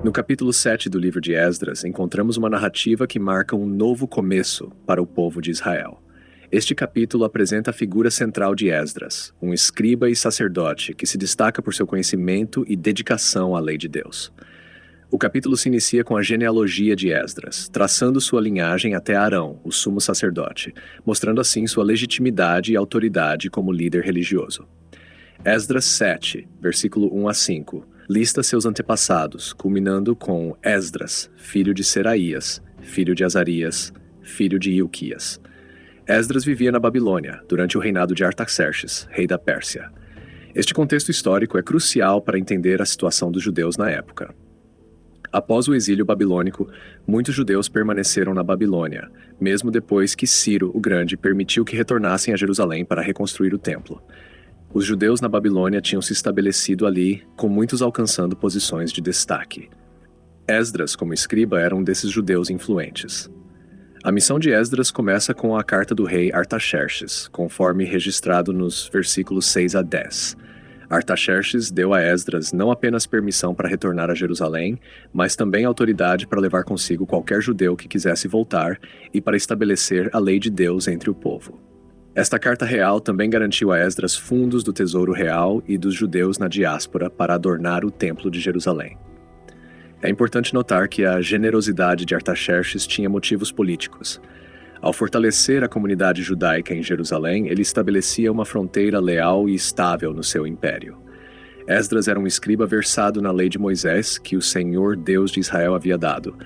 No capítulo 7 do livro de Esdras, encontramos uma narrativa que marca um novo começo para o povo de Israel. Este capítulo apresenta a figura central de Esdras, um escriba e sacerdote que se destaca por seu conhecimento e dedicação à lei de Deus. O capítulo se inicia com a genealogia de Esdras, traçando sua linhagem até Arão, o sumo sacerdote, mostrando assim sua legitimidade e autoridade como líder religioso. Esdras 7, versículo 1 a 5, lista seus antepassados, culminando com Esdras, filho de Seraías, filho de Azarias, filho de Ilquias. Esdras vivia na Babilônia, durante o reinado de Artaxerxes, rei da Pérsia. Este contexto histórico é crucial para entender a situação dos judeus na época. Após o exílio babilônico, muitos judeus permaneceram na Babilônia, mesmo depois que Ciro o Grande permitiu que retornassem a Jerusalém para reconstruir o templo. Os judeus na Babilônia tinham se estabelecido ali, com muitos alcançando posições de destaque. Esdras, como escriba, era um desses judeus influentes. A missão de Esdras começa com a carta do rei Artaxerxes, conforme registrado nos versículos 6 a 10. Artaxerxes deu a Esdras não apenas permissão para retornar a Jerusalém, mas também autoridade para levar consigo qualquer judeu que quisesse voltar e para estabelecer a lei de Deus entre o povo. Esta carta real também garantiu a Esdras fundos do tesouro real e dos judeus na diáspora para adornar o templo de Jerusalém. É importante notar que a generosidade de Artaxerxes tinha motivos políticos. Ao fortalecer a comunidade judaica em Jerusalém, ele estabelecia uma fronteira leal e estável no seu império. Esdras era um escriba versado na lei de Moisés que o Senhor Deus de Israel havia dado,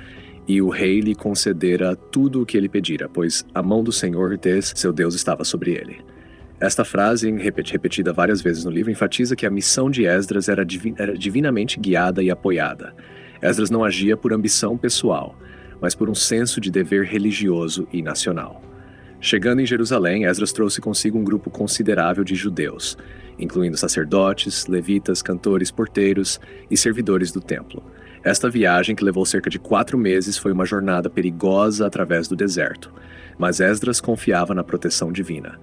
e o rei lhe concedera tudo o que ele pedira, pois a mão do Senhor, seu Deus, estava sobre ele. Esta frase, repetida várias vezes no livro, enfatiza que a missão de Esdras era divinamente guiada e apoiada. Esdras não agia por ambição pessoal, mas por um senso de dever religioso e nacional. Chegando em Jerusalém, Esdras trouxe consigo um grupo considerável de judeus, incluindo sacerdotes, levitas, cantores, porteiros e servidores do templo. Esta viagem, que levou cerca de 4 meses, foi uma jornada perigosa através do deserto, mas Esdras confiava na proteção divina.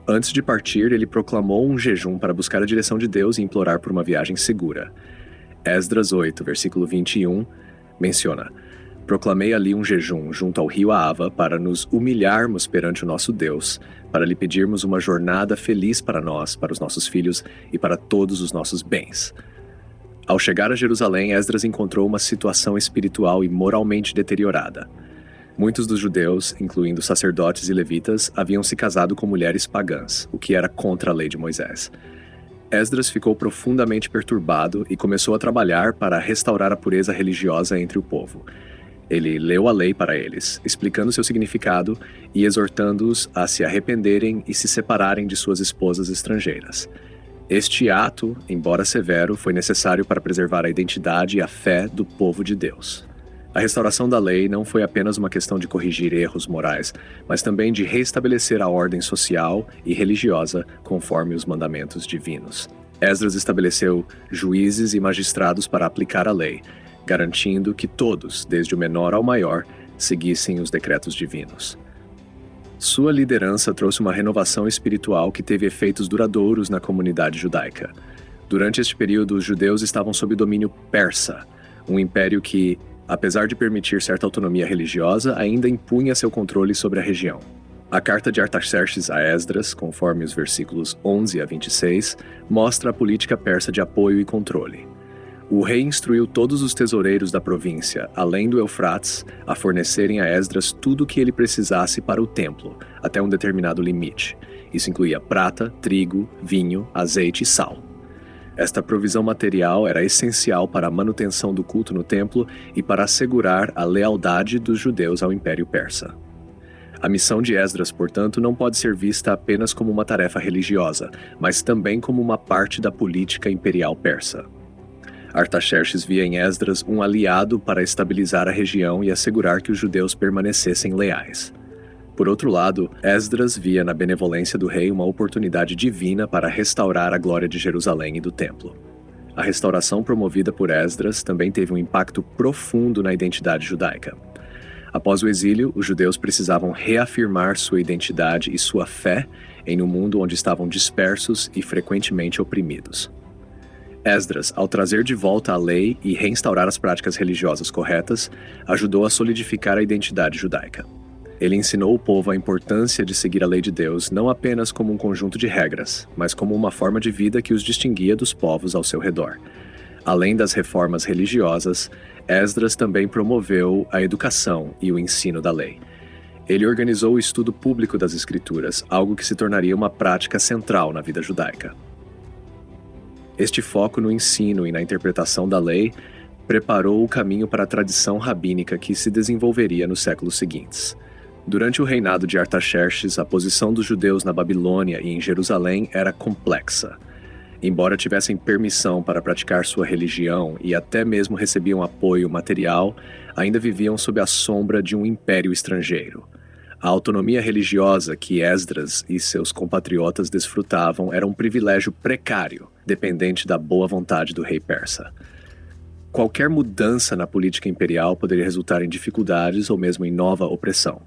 Antes de partir, ele proclamou um jejum para buscar a direção de Deus e implorar por uma viagem segura. Esdras 8, versículo 21, menciona: "Proclamei ali um jejum junto ao rio Ahava para nos humilharmos perante o nosso Deus, para lhe pedirmos uma jornada feliz para nós, para os nossos filhos e para todos os nossos bens." Ao chegar a Jerusalém, Esdras encontrou uma situação espiritual e moralmente deteriorada. Muitos dos judeus, incluindo sacerdotes e levitas, haviam se casado com mulheres pagãs, o que era contra a lei de Moisés. Esdras ficou profundamente perturbado e começou a trabalhar para restaurar a pureza religiosa entre o povo. Ele leu a lei para eles, explicando seu significado e exortando-os a se arrependerem e se separarem de suas esposas estrangeiras. Este ato, embora severo, foi necessário para preservar a identidade e a fé do povo de Deus. A restauração da lei não foi apenas uma questão de corrigir erros morais, mas também de restabelecer a ordem social e religiosa conforme os mandamentos divinos. Esdras estabeleceu juízes e magistrados para aplicar a lei, garantindo que todos, desde o menor ao maior, seguissem os decretos divinos. Sua liderança trouxe uma renovação espiritual que teve efeitos duradouros na comunidade judaica. Durante este período, os judeus estavam sob domínio persa, um império que, apesar de permitir certa autonomia religiosa, ainda impunha seu controle sobre a região. A carta de Artaxerxes a Esdras, conforme os versículos 11 a 26, mostra a política persa de apoio e controle. O rei instruiu todos os tesoureiros da província, além do Eufrates, a fornecerem a Esdras tudo o que ele precisasse para o templo, até um determinado limite. Isso incluía prata, trigo, vinho, azeite e sal. Esta provisão material era essencial para a manutenção do culto no templo e para assegurar a lealdade dos judeus ao Império Persa. A missão de Esdras, portanto, não pode ser vista apenas como uma tarefa religiosa, mas também como uma parte da política imperial persa. Artaxerxes via em Esdras um aliado para estabilizar a região e assegurar que os judeus permanecessem leais. Por outro lado, Esdras via na benevolência do rei uma oportunidade divina para restaurar a glória de Jerusalém e do templo. A restauração promovida por Esdras também teve um impacto profundo na identidade judaica. Após o exílio, os judeus precisavam reafirmar sua identidade e sua fé em um mundo onde estavam dispersos e frequentemente oprimidos. Esdras, ao trazer de volta a lei e reinstaurar as práticas religiosas corretas, ajudou a solidificar a identidade judaica. Ele ensinou o povo a importância de seguir a lei de Deus não apenas como um conjunto de regras, mas como uma forma de vida que os distinguia dos povos ao seu redor. Além das reformas religiosas, Esdras também promoveu a educação e o ensino da lei. Ele organizou o estudo público das Escrituras, algo que se tornaria uma prática central na vida judaica. Este foco no ensino e na interpretação da lei preparou o caminho para a tradição rabínica que se desenvolveria nos séculos seguintes. Durante o reinado de Artaxerxes, a posição dos judeus na Babilônia e em Jerusalém era complexa. Embora tivessem permissão para praticar sua religião e até mesmo recebiam apoio material, ainda viviam sob a sombra de um império estrangeiro. A autonomia religiosa que Esdras e seus compatriotas desfrutavam era um privilégio precário, dependente da boa vontade do rei persa. Qualquer mudança na política imperial poderia resultar em dificuldades ou mesmo em nova opressão.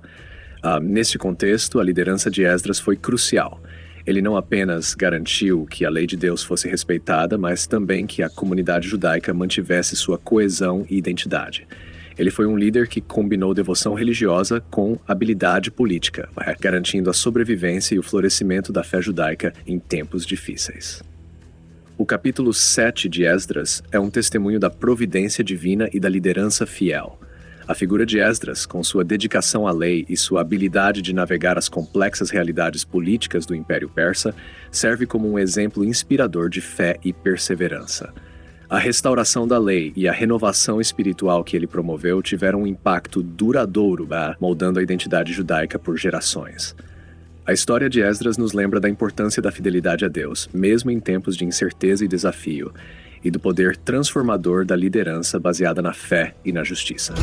Neste contexto, a liderança de Esdras foi crucial. Ele não apenas garantiu que a lei de Deus fosse respeitada, mas também que a comunidade judaica mantivesse sua coesão e identidade. Ele foi um líder que combinou devoção religiosa com habilidade política, garantindo a sobrevivência e o florescimento da fé judaica em tempos difíceis. O capítulo 7 de Esdras é um testemunho da providência divina e da liderança fiel. A figura de Esdras, com sua dedicação à lei e sua habilidade de navegar as complexas realidades políticas do Império Persa, serve como um exemplo inspirador de fé e perseverança. A restauração da lei e a renovação espiritual que ele promoveu tiveram um impacto duradouro, moldando a identidade judaica por gerações. A história de Esdras nos lembra da importância da fidelidade a Deus, mesmo em tempos de incerteza e desafio, e do poder transformador da liderança baseada na fé e na justiça.